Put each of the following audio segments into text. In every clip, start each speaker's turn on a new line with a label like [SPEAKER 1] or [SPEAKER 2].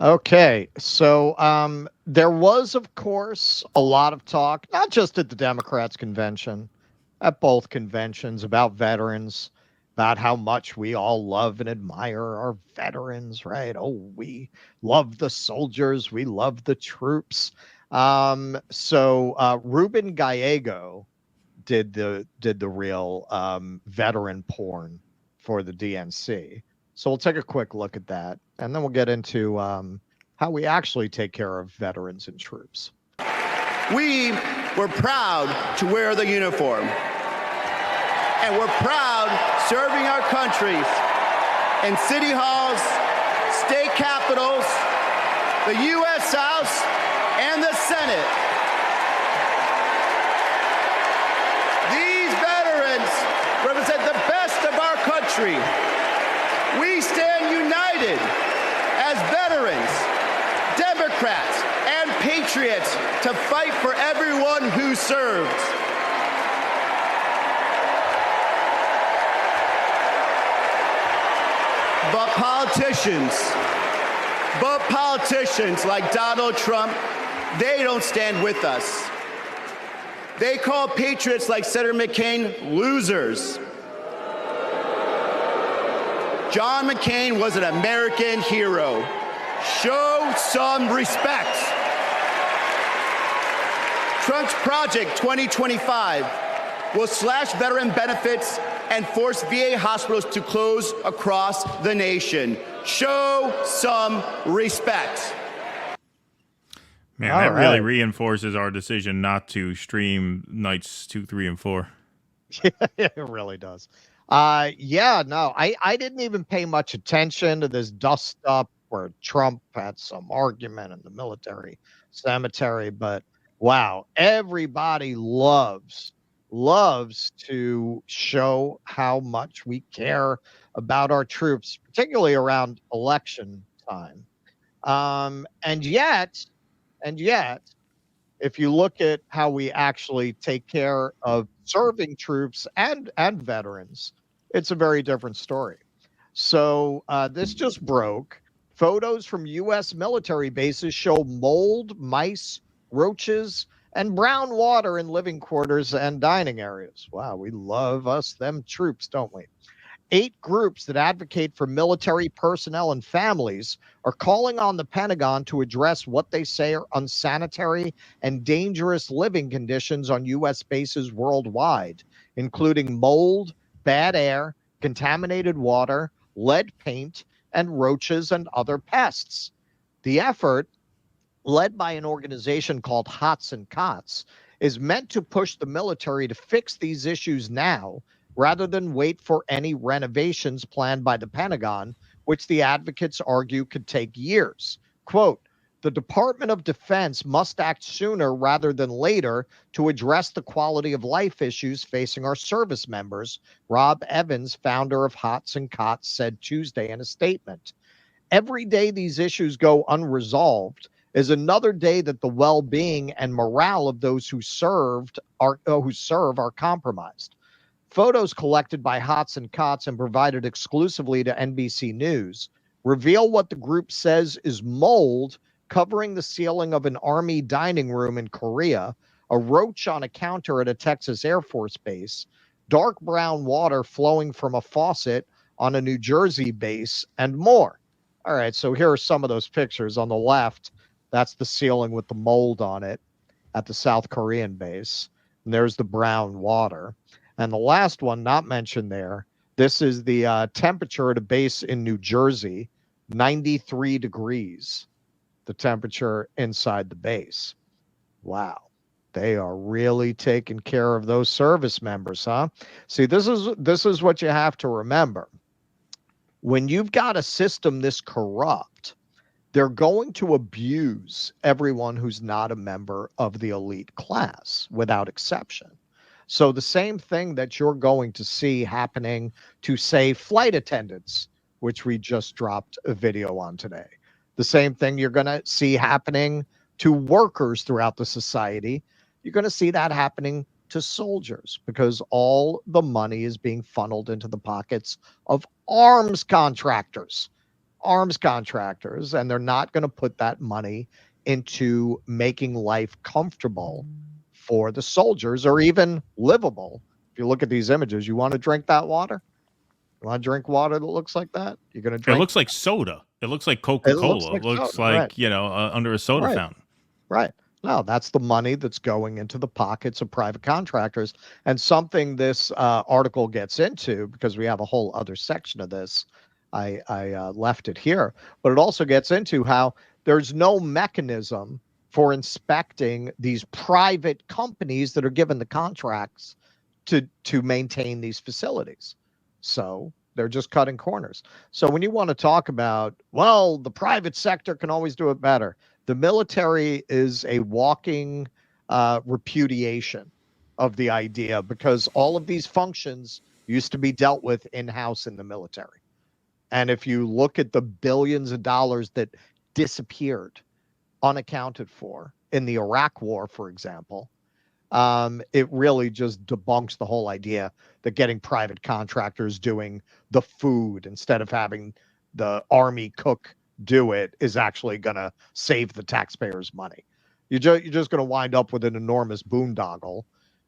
[SPEAKER 1] Okay, so there was, of course, a lot of talk, not just at the Democrats' convention, at both conventions, about veterans, about how much we all love and admire our veterans, right? Oh, we love the soldiers, we love the troops. Ruben Gallego did the real veteran porn for the DNC. So we'll take a quick look at that, and then we'll get into how we actually take care of veterans and troops.
[SPEAKER 2] We were proud to wear the uniform, and we're proud serving our countries in city halls, state capitals, the U.S. House, and the Senate. These veterans represent the best of our country. We stand united as veterans, Democrats, and patriots to fight for everyone who served. But politicians like Donald Trump, they don't stand with us. They call patriots like Senator McCain losers. John McCain was an American hero. Show some respect. Trump's Project 2025 will slash veteran benefits and force VA hospitals to close across the nation. Show some respect.
[SPEAKER 3] Man, that really reinforces our decision not to stream nights 2, 3, and 4.
[SPEAKER 1] Yeah, it really does. I didn't even pay much attention to this dust up where Trump had some argument in the military cemetery, but wow, everybody loves to show how much we care about our troops, particularly around election time. And yet, if you look at how we actually take care of serving troops and veterans, it's a very different story. So this just broke. Photos from U.S. military bases show mold, mice, roaches, and brown water in living quarters and dining areas. Wow, we love us them troops, don't we? 8 groups that advocate for military personnel and families are calling on the Pentagon to address what they say are unsanitary and dangerous living conditions on U.S. bases worldwide, including mold, bad air, contaminated water, lead paint, and roaches and other pests. The effort, led by an organization called HOTS and COTS, is meant to push the military to fix these issues now rather than wait for any renovations planned by the Pentagon, which the advocates argue could take years. Quote, the Department of Defense must act sooner rather than later to address the quality of life issues facing our service members, Rob Evans, founder of HOTS and COTS, said Tuesday in a statement. Every day these issues go unresolved is another day that the well-being and morale of those who serve are compromised. Photos collected by HOTS and COTS and provided exclusively to NBC News reveal what the group says is mold covering the ceiling of an Army dining room in Korea, a roach on a counter at a Texas Air Force base, dark brown water flowing from a faucet on a New Jersey base, and more. All right, so here are some of those pictures. On the left, that's the ceiling with the mold on it at the South Korean base. And there's the brown water. And the last one, not mentioned there, this is the temperature at a base in New Jersey, 93 degrees, the temperature inside the base. Wow. They are really taking care of those service members, huh? See, this is what you have to remember. When you've got a system this corrupt, they're going to abuse everyone who's not a member of the elite class without exception. So the same thing that you're going to see happening to, say, flight attendants, which we just dropped a video on today. The same thing you're going to see happening to workers throughout the society. You're going to see that happening to soldiers because all the money is being funneled into the pockets of arms contractors. arms contractors, and they're not going to put that money into making life comfortable for the soldiers or even livable. If you look at these images, you want to drink that water? You want to drink water that looks like that? You're going to
[SPEAKER 3] It
[SPEAKER 1] drink.
[SPEAKER 3] looks like soda. It looks like
[SPEAKER 1] It looks
[SPEAKER 3] Coca-Cola. It
[SPEAKER 1] like
[SPEAKER 3] looks
[SPEAKER 1] soda, right?
[SPEAKER 3] like, under a soda
[SPEAKER 1] Right.
[SPEAKER 3] fountain.
[SPEAKER 1] Right. No, that's the money that's going into the pockets of private contractors. And something this article gets into, because we have a whole other section of this, I left it here, but it also gets into how there's no mechanism for inspecting these private companies that are given the contracts to maintain these facilities. So they're just cutting corners. So when you want to talk about, well, the private sector can always do it better, the military is a walking repudiation of the idea, because all of these functions used to be dealt with in-house in the military. And if you look at the billions of dollars that disappeared unaccounted for in the Iraq War, for example, it really just debunks the whole idea that getting private contractors doing the food instead of having the army cook do it is actually going to save the taxpayers money. You're just going to wind up with an enormous boondoggle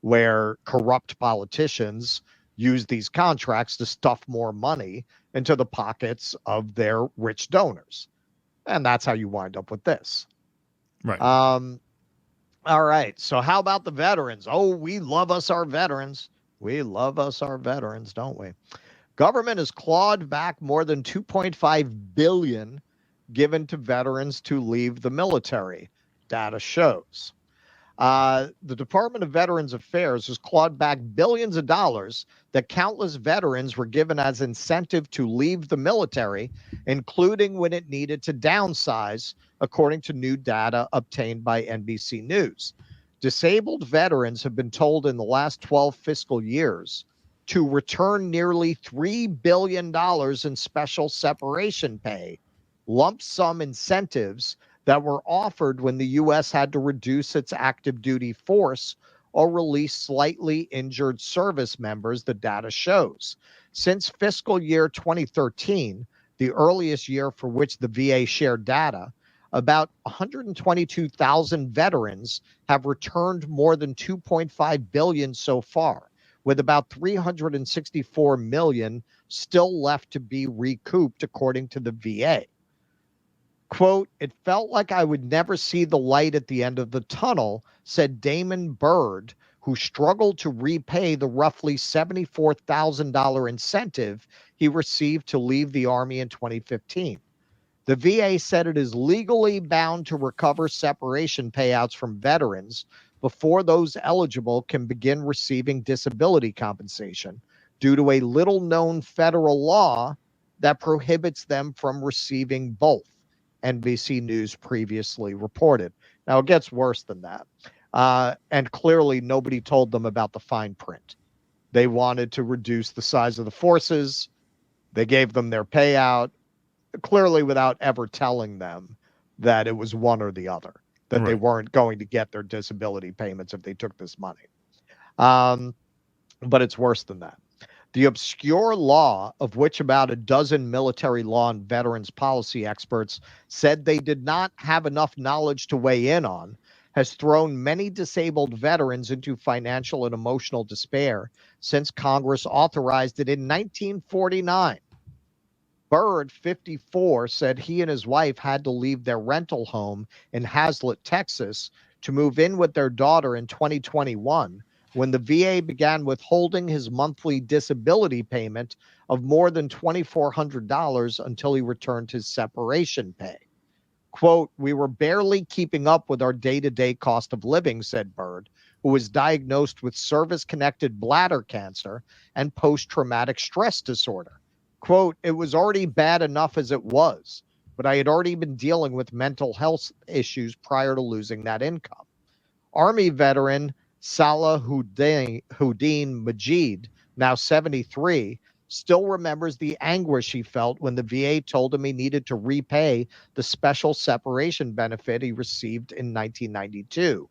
[SPEAKER 1] where corrupt politicians use these contracts to stuff more money into the pockets of their rich donors. And that's how you wind up with this.
[SPEAKER 3] Right.
[SPEAKER 1] All right. So how about the veterans? Oh, we love us our veterans. We love us our veterans, don't we? Government has clawed back more than 2.5 billion given to veterans to leave the military, data shows. The Department of Veterans Affairs has clawed back billions of dollars that countless veterans were given as incentive to leave the military, including when it needed to downsize, according to new data obtained by NBC News. Disabled veterans have been told in the last 12 fiscal years to return nearly $3 billion in special separation pay, lump sum incentives that were offered when the U.S. had to reduce its active duty force or release slightly injured service members, the data shows. Since fiscal year 2013, the earliest year for which the VA shared data, about 122,000 veterans have returned more than 2.5 billion so far, with about 364 million still left to be recouped, according to the VA. Quote, "It felt like I would never see the light at the end of the tunnel," said Damon Bird, who struggled to repay the roughly $74,000 incentive he received to leave the Army in 2015. The VA said it is legally bound to recover separation payouts from veterans before those eligible can begin receiving disability compensation due to a little-known federal law that prohibits them from receiving both, NBC News previously reported. Now, it gets worse than that. And clearly, nobody told them about the fine print. They wanted to reduce the size of the forces. They gave them their payout, clearly without ever telling them that it was one or the other, that they weren't going to get their disability payments if they took this money. But it's worse than that. The obscure law, of which about a dozen military law and veterans policy experts said they did not have enough knowledge to weigh in on, has thrown many disabled veterans into financial and emotional despair since Congress authorized it in 1949. Bird, 54, said he and his wife had to leave their rental home in Hazlet, Texas, to move in with their daughter in 2021, when the VA began withholding his monthly disability payment of more than $2,400 until he returned his separation pay. Quote, "We were barely keeping up with our day-to-day cost of living," said Bird, who was diagnosed with service-connected bladder cancer and post-traumatic stress disorder. Quote, "It was already bad enough as it was, but I had already been dealing with mental health issues prior to losing that income." Army veteran Salahuddin Majid, now 73, still remembers the anguish he felt when the VA told him he needed to repay the special separation benefit he received in 1992.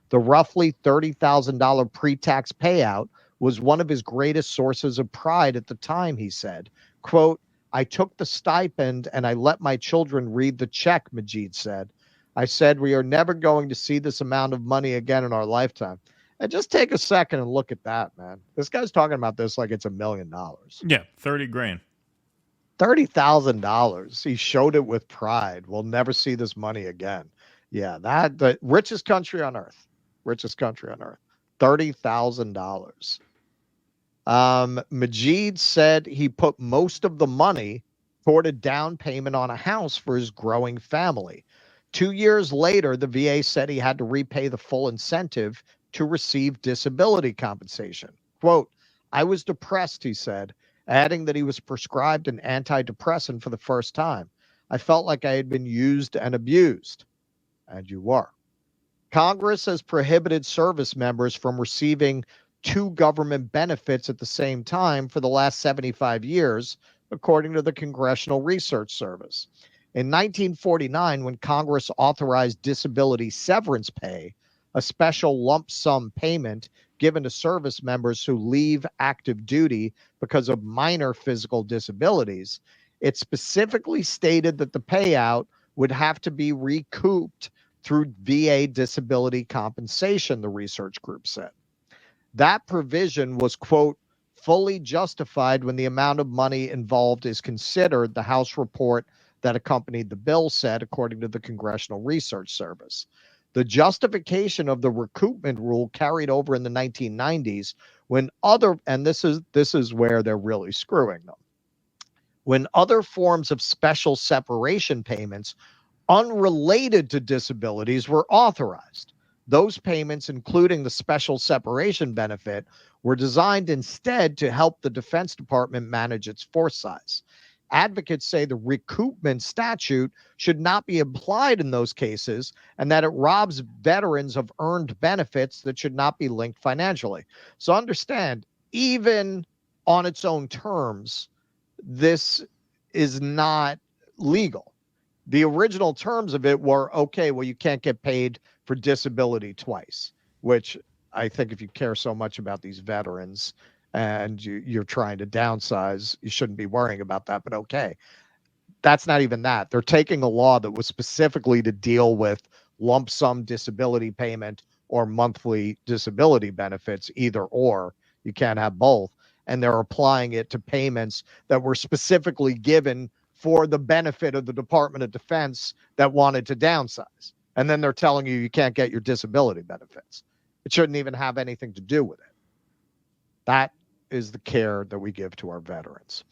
[SPEAKER 1] The roughly $30,000 pre-tax payout was one of his greatest sources of pride at the time, he said. Quote, I took the stipend and I let my children read the check, Majid said. I said, we are never going to see this amount of money again in our lifetime. And just take a second and look at that, man. This guy's talking about this like it's $1 million.
[SPEAKER 3] Yeah, 30 grand.
[SPEAKER 1] $30,000. He showed it with pride. We'll never see this money again. Yeah, that the richest country on earth. Richest country on earth. $30,000. Majid said he put most of the money toward a down payment on a house for his growing family. 2 years later, the VA said he had to repay the full incentive to receive disability compensation. Quote, I was depressed, he said, adding that he was prescribed an antidepressant for the first time. I felt like I had been used and abused. And you were. Congress has prohibited service members from receiving two government benefits at the same time for the last 75 years, according to the Congressional Research Service. In 1949, when Congress authorized disability severance pay, a special lump sum payment given to service members who leave active duty because of minor physical disabilities, it specifically stated that the payout would have to be recouped through VA disability compensation, the research group said. That provision was, quote, fully justified when the amount of money involved is considered, the House report that accompanied the bill said, according to the Congressional Research Service. The justification of the recoupment rule carried over in the 1990s when and this is where they're really screwing them. When other forms of special separation payments unrelated to disabilities were authorized. Those payments, including the special separation benefit, were designed instead to help the Defense Department manage its force size. Advocates say the recoupment statute should not be applied in those cases and that it robs veterans of earned benefits that should not be linked financially. So understand, even on its own terms, this is not legal. The original terms of it were, okay, well, you can't get paid for disability twice, which I think if you care so much about these veterans and you're trying to downsize, you shouldn't be worrying about that, but okay. That's not even that. They're taking a law that was specifically to deal with lump sum disability payment or monthly disability benefits, either or. You can't have both. And they're applying it to payments that were specifically given for the benefit of the Department of Defense that wanted to downsize. And then they're telling you you can't get your disability benefits. It shouldn't even have anything to do with it. That is the care that we give to our veterans.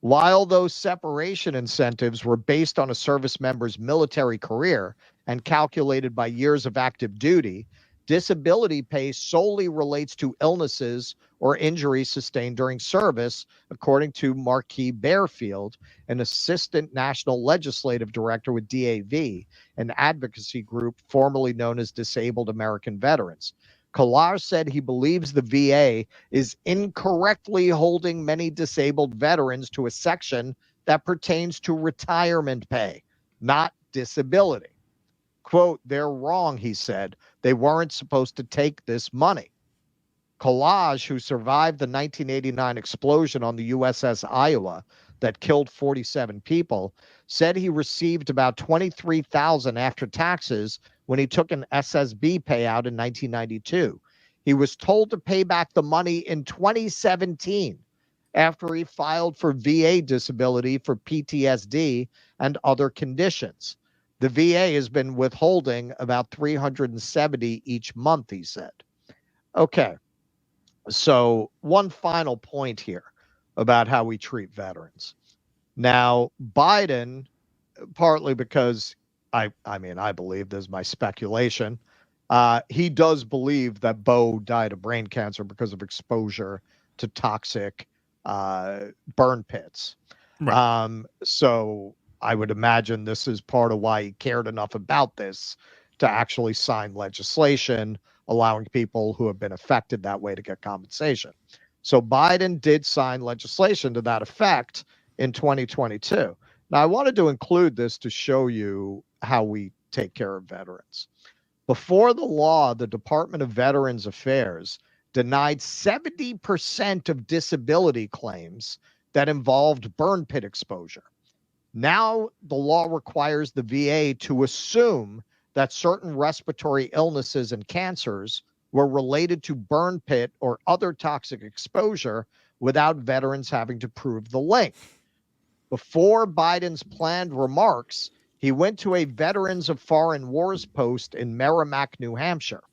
[SPEAKER 1] While those separation incentives were based on a service member's military career and calculated by years of active duty, disability pay solely relates to illnesses or injuries sustained during service, according to Marquis Bearfield, an assistant national legislative director with DAV, an advocacy group formerly known as Disabled American Veterans. Kalar said he believes the VA is incorrectly holding many disabled veterans to a section that pertains to retirement pay, not disability. Quote, they're wrong, he said. They weren't supposed to take this money. Collage, who survived the 1989 explosion on the USS Iowa that killed 47 people, said he received about $23,000 after taxes when he took an SSB payout in 1992. He was told to pay back the money in 2017 after he filed for VA disability for PTSD and other conditions. The VA has been withholding about $370 each month, he said. Okay. So one final point here about how we treat veterans. Now, Biden, partly because I believe this is my speculation, he does believe that Bo died of brain cancer because of exposure to toxic burn pits. Right. So I would imagine this is part of why he cared enough about this to actually sign legislation allowing people who have been affected that way to get compensation. So Biden did sign legislation to that effect in 2022. Now, I wanted to include this to show you how we take care of veterans. Before the law, the Department of Veterans Affairs denied 70% of disability claims that involved burn pit exposure. Now the law requires the VA to assume that certain respiratory illnesses and cancers were related to burn pit or other toxic exposure without veterans having to prove the link. Before Biden's planned remarks, he went to a Veterans of Foreign Wars post in Merrimack, New Hampshire.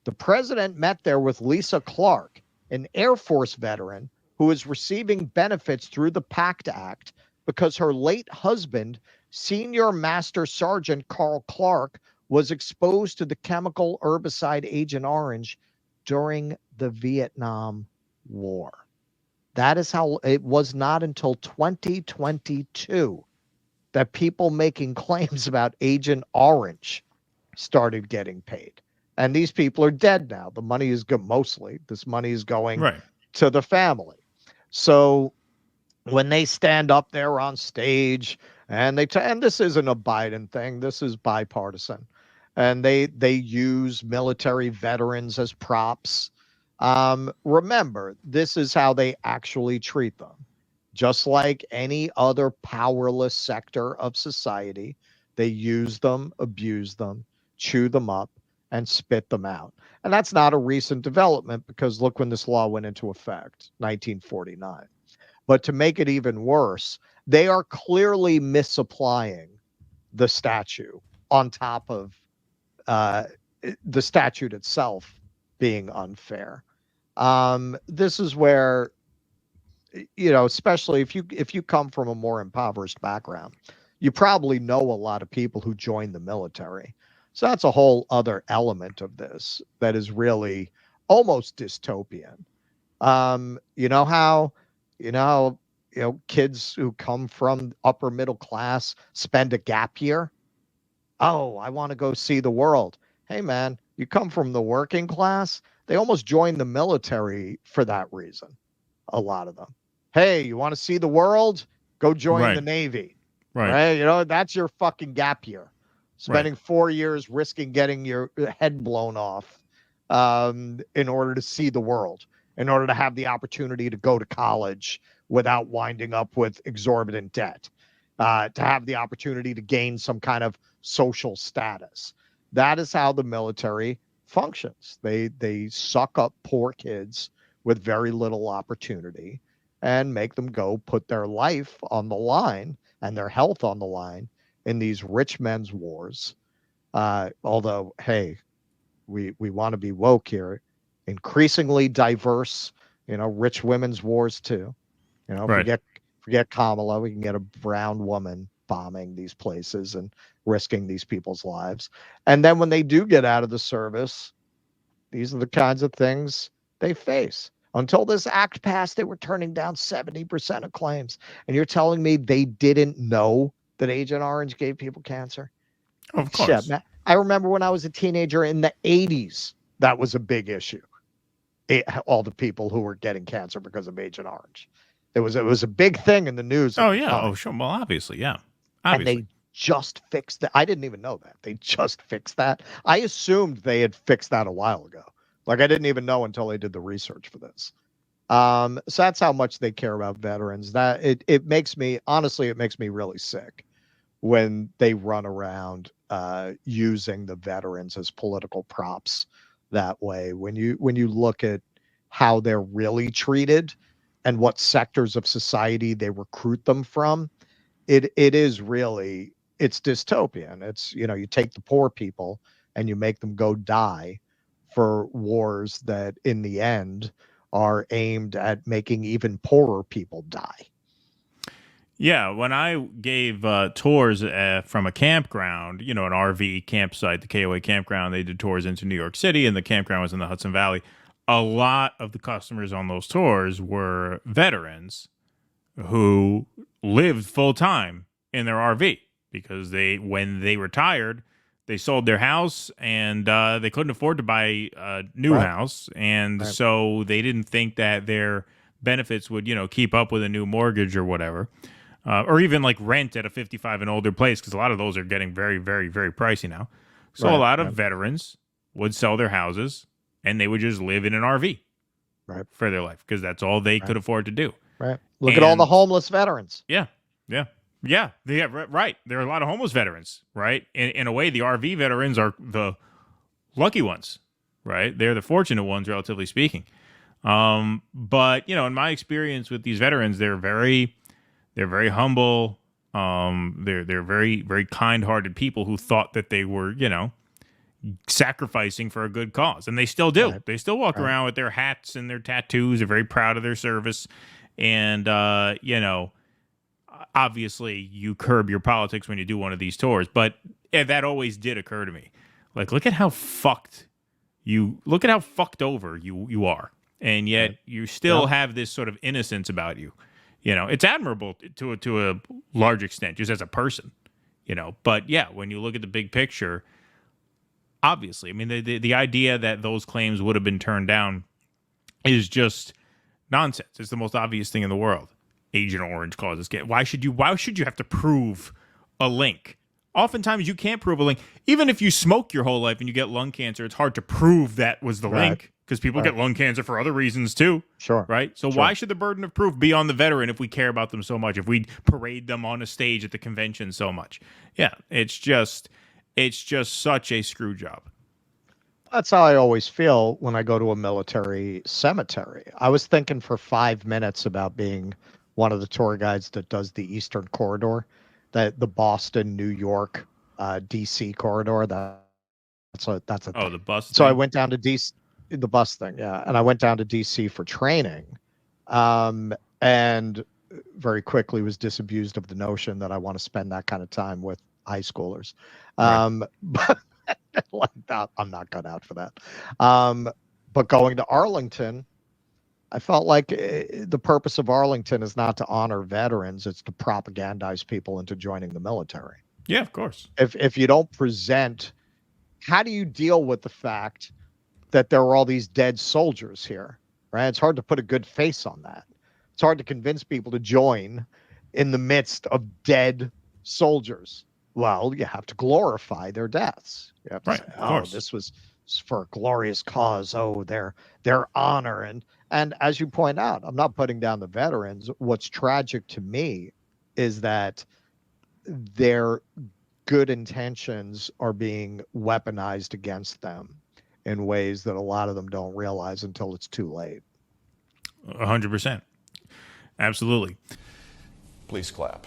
[SPEAKER 1] The president met there with Lisa Clark, an Air Force veteran who is receiving benefits through the PACT Act because her late husband, Senior Master Sergeant Carl Clark, was exposed to the chemical herbicide Agent Orange during the Vietnam War. That is how it was not until 2022 that people making claims about Agent Orange started getting paid. And these people are dead now. The money is mostly, this money is going to the family. So when they stand up there on stage and and this isn't a Biden thing, this is bipartisan, and they use military veterans as props. Remember, this is how they actually treat them. Just like any other powerless sector of society, they use them, abuse them, chew them up, and spit them out. And that's not a recent development, because look when this law went into effect, 1949. But to make it even worse, they are clearly misapplying the statute on top of the statute itself being unfair. This is where, especially if you come from a more impoverished background, you probably know a lot of people who joined the military. So that's a whole other element of this that is really almost dystopian. Kids who come from upper middle class spend a gap year. Oh, I want to go see the world. Hey, man, you come from the working class. They almost join the military for that reason. A lot of them. Hey, you want to see the world? Go join the Navy. Right. That's your fucking gap year. Spending 4 years risking getting your head blown off in order to see the world, in order to have the opportunity to go to college without winding up with exorbitant debt, to have the opportunity to gain some kind of social status. That is how the military functions. They suck up poor kids with very little opportunity and make them go put their life on the line and their health on the line in these rich men's wars. Although, hey, we want to be woke here. Increasingly diverse, rich women's wars too. Forget Kamala. We can get a brown woman bombing these places and risking these people's lives. And then when they do get out of the service, these are the kinds of things they face. Until this act passed, they were turning down 70% of claims. And you're telling me they didn't know that Agent Orange gave people cancer?
[SPEAKER 3] Of course.
[SPEAKER 1] Shit, I remember when I was a teenager in the 80s, that was a big issue. All the people who were getting cancer because of Agent Orange. It was a big thing in the news.
[SPEAKER 3] Oh, yeah. Oh, sure. Well, obviously, yeah. Obviously.
[SPEAKER 1] And they just fixed that. I didn't even know that. They just fixed that. I assumed they had fixed that a while ago. Like, I didn't even know until I did the research for this. So that's how much they care about veterans. That it makes me, honestly, it makes me really sick when they run around using the veterans as political props that way. When you look at how they're really treated and what sectors of society they recruit them from, it is really, it's dystopian. It's, you take the poor people and you make them go die for wars that in the end are aimed at making even poorer people die.
[SPEAKER 3] Yeah, when I gave tours from a campground, an RV campsite, the KOA campground, they did tours into New York City, and the campground was in the Hudson Valley. A lot of the customers on those tours were veterans who lived full time in their RV because when they retired, they sold their house and they couldn't afford to buy a new house. And so they didn't think that their benefits would, keep up with a new mortgage or whatever. Or even like rent at a 55 and older place, because a lot of those are getting very, very, very pricey now. So a lot of veterans would sell their houses and they would just live in an RV for their life because that's all they could afford to do.
[SPEAKER 1] Right. Look at all the homeless veterans.
[SPEAKER 3] Yeah. Right. There are a lot of homeless veterans, right? In a way, the RV veterans are the lucky ones, right? They're the fortunate ones, relatively speaking. But in my experience with these veterans, they're very humble. They're very, very kind-hearted people who thought that they were, sacrificing for a good cause, and they still do.
[SPEAKER 1] Right.
[SPEAKER 3] They still walk around with their hats and their tattoos. They're very proud of their service, and obviously you curb your politics when you do one of these tours. But that always did occur to me. Like, look at how fucked over you are, and yet you still have this sort of innocence about you. It's admirable to a large extent, just as a person. But yeah, when you look at the big picture, obviously, I mean, the idea that those claims would have been turned down is just nonsense. It's the most obvious thing in the world. Agent Orange causes cancer. Why should you have to prove a link? Oftentimes you can't prove a link. Even if you smoke your whole life and you get lung cancer, it's hard to prove that was the link, because people get lung cancer for other reasons too.
[SPEAKER 1] Sure.
[SPEAKER 3] Right? So why should the burden of proof be on the veteran if we care about them so much, if we parade them on a stage at the convention so much? Yeah, it's just such a screw job.
[SPEAKER 1] That's how I always feel when I go to a military cemetery. I was thinking for 5 minutes about being one of the tour guides that does the Eastern Corridor, the Boston, New York, DC corridor. That's a thing.
[SPEAKER 3] The bus.
[SPEAKER 1] So I went down to DC, the bus thing, yeah, and I went down to DC for training, and very quickly was disabused of the notion that I want to spend that kind of time with high schoolers. But like that, I'm not cut out for that. But going to Arlington, I felt like the purpose of Arlington is not to honor veterans; it's to propagandize people into joining the military.
[SPEAKER 3] Yeah, of course.
[SPEAKER 1] If you don't present, how do you deal with the fact that there are all these dead soldiers here? Right? It's hard to put a good face on that. It's hard to convince people to join in the midst of dead soldiers. Well, you have to glorify their deaths. You have to say, oh, this was for a glorious cause. Oh, their honor. And as you point out, I'm not putting down the veterans. What's tragic to me is that their good intentions are being weaponized against them in ways that a lot of them don't realize until it's too late.
[SPEAKER 3] 100%. Absolutely.
[SPEAKER 4] Please clap.